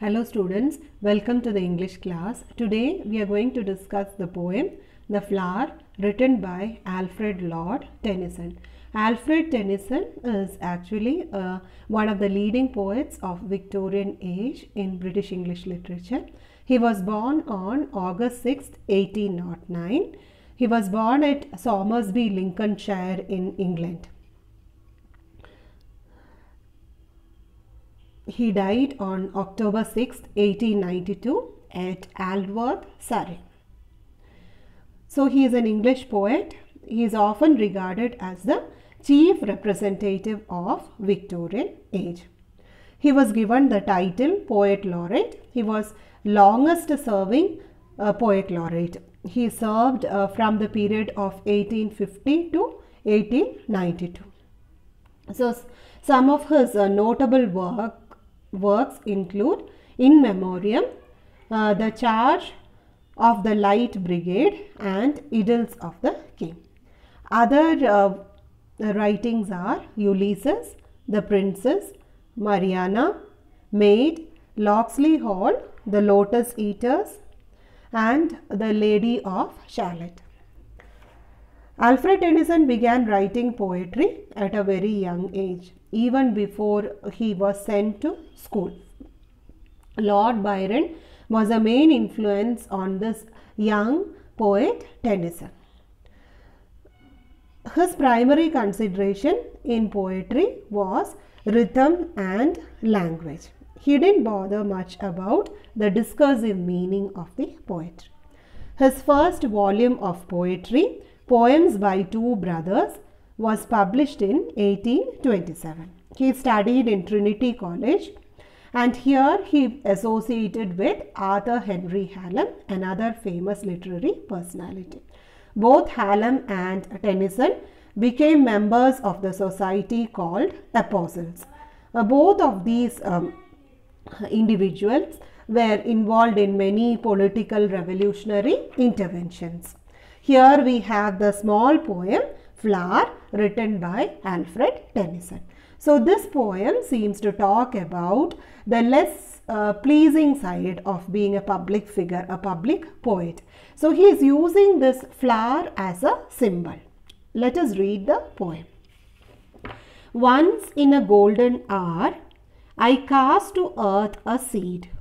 Hello students, welcome to the English class. Today we are going to discuss the poem The Flower written by Alfred Lord Tennyson. Alfred Tennyson is actually one of the leading poets of Victorian age in British English literature. He was born on August 6, 1809. He was born at Somersby, Lincolnshire in England. He died on October 6, 1892 at Aldworth, Surrey. So he is an English poet. He is often regarded as the chief representative of Victorian age. He was given the title Poet Laureate. He was longest serving Poet Laureate. He served from the period of 1850 to 1892. So some of his notable works include In Memoriam, The Charge of the Light Brigade and Idylls of the King. Other writings are Ulysses, The Princess, Mariana, Maid, Locksley Hall, The Lotus Eaters and The Lady of Shalott. Alfred Tennyson began writing poetry at a very young age, even before he was sent to school. Lord Byron was a main influence on this young poet Tennyson. His primary consideration in poetry was rhythm and language. He didn't bother much about the discursive meaning of the poetry. His first volume of poetry, Poems by Two Brothers, was published in 1827. He studied in Trinity College and here he associated with Arthur Henry Hallam, another famous literary personality. Both Hallam and Tennyson became members of the society called Apostles. Both of these individuals were involved in many political revolutionary interventions. Here we have the small poem Flower written by Alfred Tennyson. So this poem seems to talk about the less pleasing side of being a public figure, a public poet. So he is using this flower as a symbol. Let us read the poem. Once in a golden hour, I cast to earth a seed.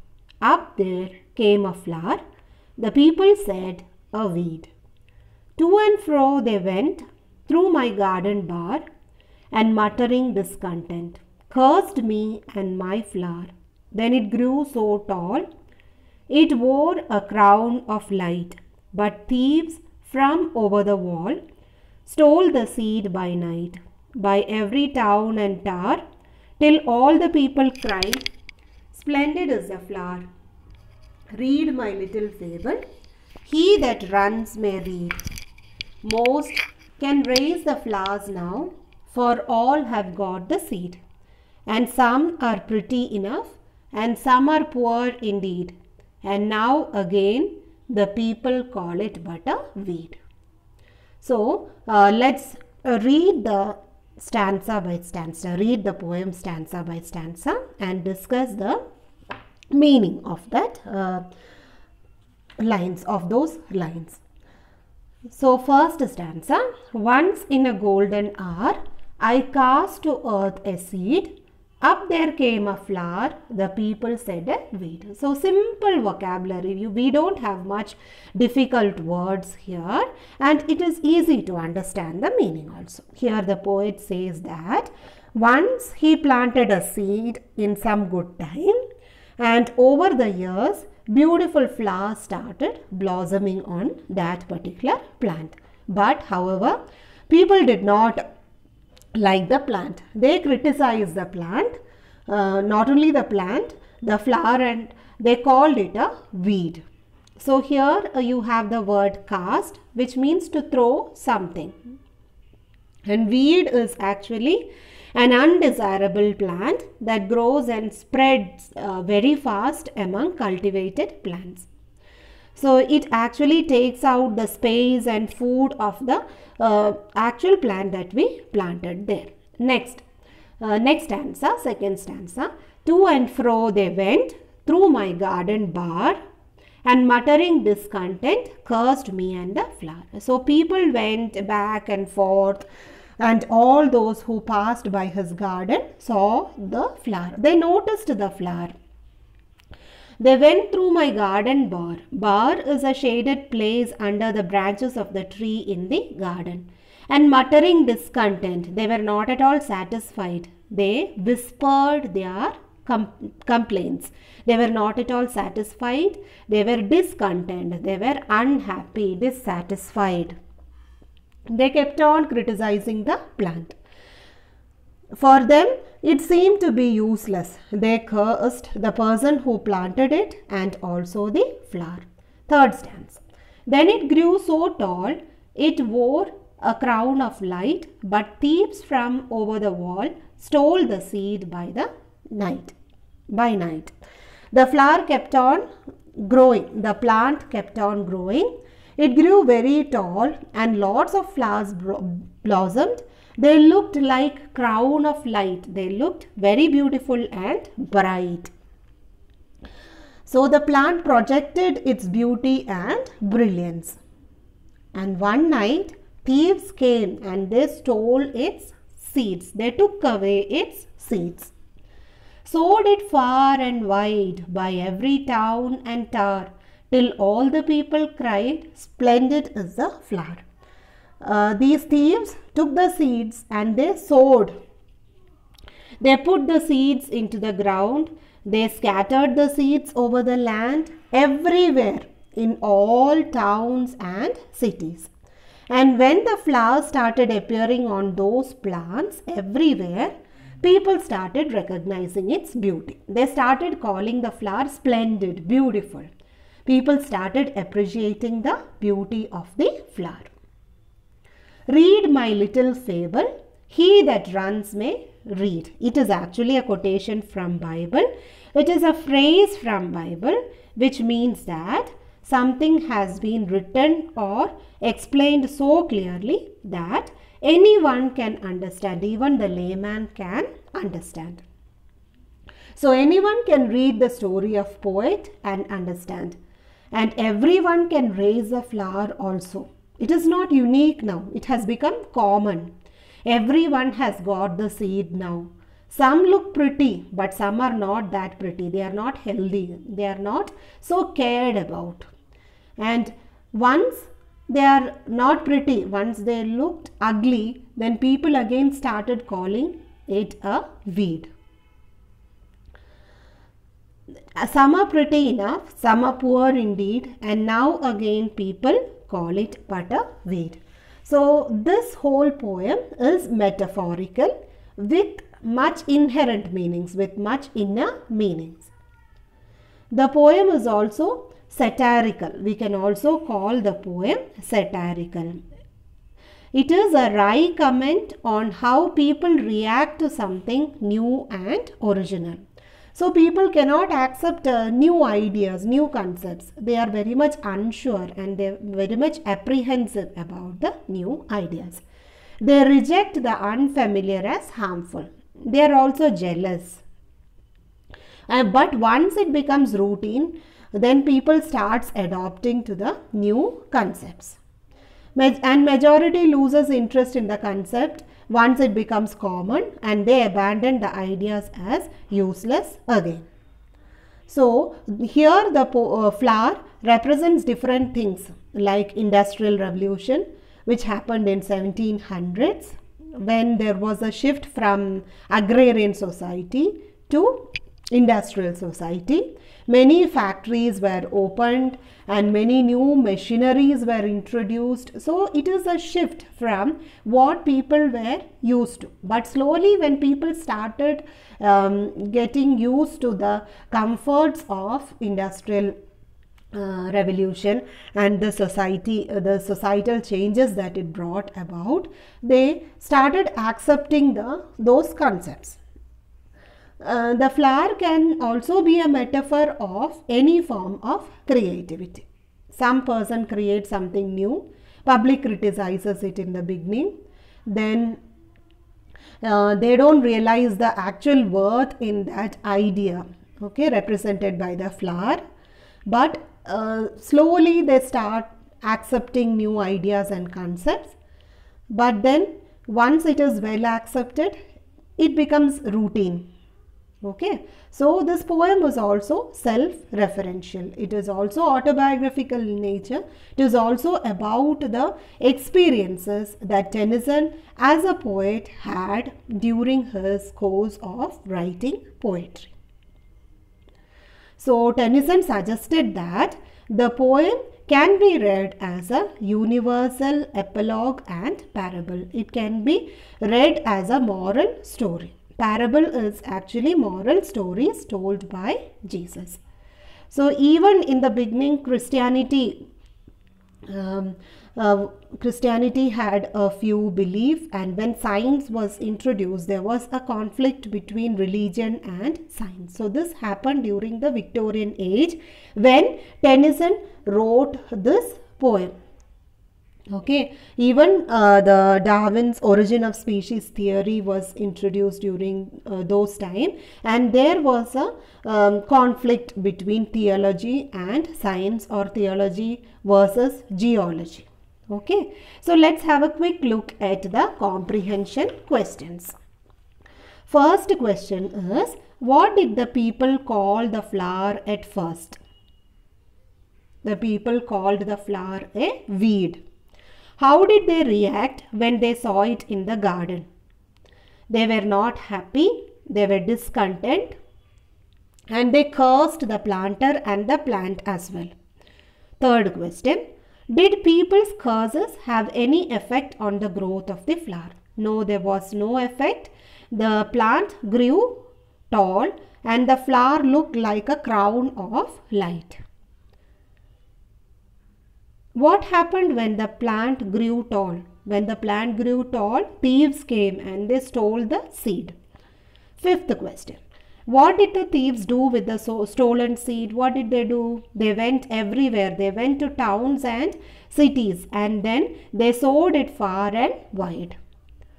Up there came a flower. The people said, a weed. To and fro they went through my garden bar, and muttering discontent, cursed me and my flower. Then it grew so tall, it wore a crown of light, but thieves from over the wall stole the seed by night, by every town and tower, till all the people cried, splendid is the flower. Read my little fable, he that runs may read. Most can raise the flowers now, for all have got the seed. And some are pretty enough, and some are poor indeed. And now again the people call it but a weed. So let's read the stanza by stanza, read the poem stanza by stanza and discuss the meaning of that those lines. So first stanza, once in a golden hour, I cast to earth a seed. Up there came a flower. The people said a weed. So simple vocabulary. We don't have much difficult words here, and it is easy to understand the meaning also. Here the poet says that once he planted a seed in some good time, and over the years beautiful flowers started blossoming on that particular plant. But however, people did not like the plant. They criticized the plant, not only the plant, the flower, and they called it a weed. So here you have the word cast, which means to throw something. And weed is actually an undesirable plant that grows and spreads very fast among cultivated plants. So it actually takes out the space and food of the actual plant that we planted there. Next stanza, second stanza. To and fro they went through my garden bar and muttering discontent cursed me and the flower. So people went back and forth, and all those who passed by his garden saw the flower. They noticed the flower. They went through my garden bar. Bar is a shaded place under the branches of the tree in the garden. And muttering discontent, they were not at all satisfied. They whispered their complaints. They were not at all satisfied. They were discontent. They were unhappy, dissatisfied. They kept on criticizing the plant. For them, it seemed to be useless. They cursed the person who planted it and also the flower. Third stanza. Then it grew so tall, it wore a crown of light, but thieves from over the wall stole the seed by night. The flower kept on growing. The plant kept on growing. It grew very tall and lots of flowers blossomed. They looked like crown of light. They looked very beautiful and bright. So the plant projected its beauty and brilliance. And one night, thieves came and they stole its seeds. They took away its seeds. Sowed it far and wide by every town and tower, till all the people cried, "Splendid is the flower." These thieves took the seeds and they sowed. They put the seeds into the ground. They scattered the seeds over the land everywhere in all towns and cities. And when the flowers started appearing on those plants everywhere, people started recognizing its beauty. They started calling the flower splendid, beautiful. People started appreciating the beauty of the flower. Read my little fable, he that runs may read. It is actually a quotation from Bible. It is a phrase from Bible which means that something has been written or explained so clearly that anyone can understand, even the layman can understand. So anyone can read the story of poet and understand, and everyone can raise a flower also. It is not unique now, it has become common. Everyone has got the seed now. Some look pretty, but some are not that pretty. They are not healthy. They are not so cared about. And once they are not pretty, once they looked ugly, then people again started calling it a weed. Some are pretty enough, some are poor indeed, and now again people call it but a weed. So this whole poem is metaphorical with much inherent meanings, with much inner meanings. The poem is also satirical. We can also call the poem satirical. It is a wry comment on how people react to something new and original. So people cannot accept new ideas, new concepts. They are very much unsure and they are very much apprehensive about the new ideas. They reject the unfamiliar as harmful. They are also jealous. But once it becomes routine, then people starts adopting to the new concepts. And majority loses interest in the concept once it becomes common, and they abandon the ideas as useless again. So here the flower represents different things like Industrial Revolution, which happened in 1700s when there was a shift from agrarian society to industrial society. Many factories were opened and many new machineries were introduced. So it is a shift from what people were used to. But slowly when people started getting used to the comforts of industrial revolution and the societal changes that it brought about, they started accepting those concepts. The flower can also be a metaphor of any form of creativity. Some person creates something new, public criticizes it in the beginning, then they don't realize the actual worth in that idea. okay, represented by the flower. But slowly they start accepting new ideas and concepts. But then once it is well accepted, it becomes routine. Okay, so this poem was also self-referential. It is also autobiographical in nature. It is also about the experiences that Tennyson as a poet had during his course of writing poetry. So Tennyson suggested that the poem can be read as a universal epilogue and parable. It can be read as a moral story. Parable is actually moral stories told by Jesus. So even in the beginning, Christianity had a few beliefs, and when science was introduced, there was a conflict between religion and science. So this happened during the Victorian age when Tennyson wrote this poem. Okay, even the Darwin's origin of species theory was introduced during those time, and there was a conflict between theology and science, or theology versus geology. Okay, so let's have a quick look at the comprehension questions. First question is, what did the people call the flower at first? The people called the flower a weed. How did they react when they saw it in the garden? They were not happy, they were discontent, and they cursed the planter and the plant as well. Third question, did people's curses have any effect on the growth of the flower? No, there was no effect. The plant grew tall and the flower looked like a crown of light. What happened when the plant grew tall? When the plant grew tall, thieves came and they stole the seed. Fifth question. What did the thieves do with the stolen seed? What did they do? They went everywhere. They went to towns and cities, and then they sowed it far and wide.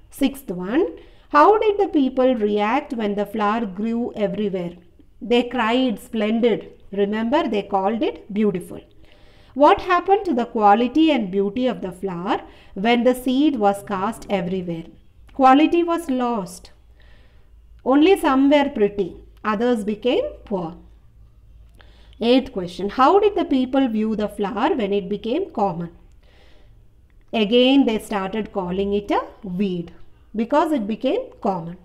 Sixth one. How did the people react when the flower grew everywhere? They cried splendid. Remember, they called it beautiful. What happened to the quality and beauty of the flower when the seed was cast everywhere? Quality was lost. Only some were pretty, others became poor. Eighth question. How did the people view the flower when it became common? Again, they started calling it a weed because it became common.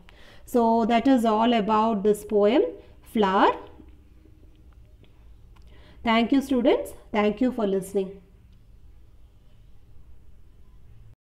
So that is all about this poem, Flower. Thank you, students. Thank you for listening.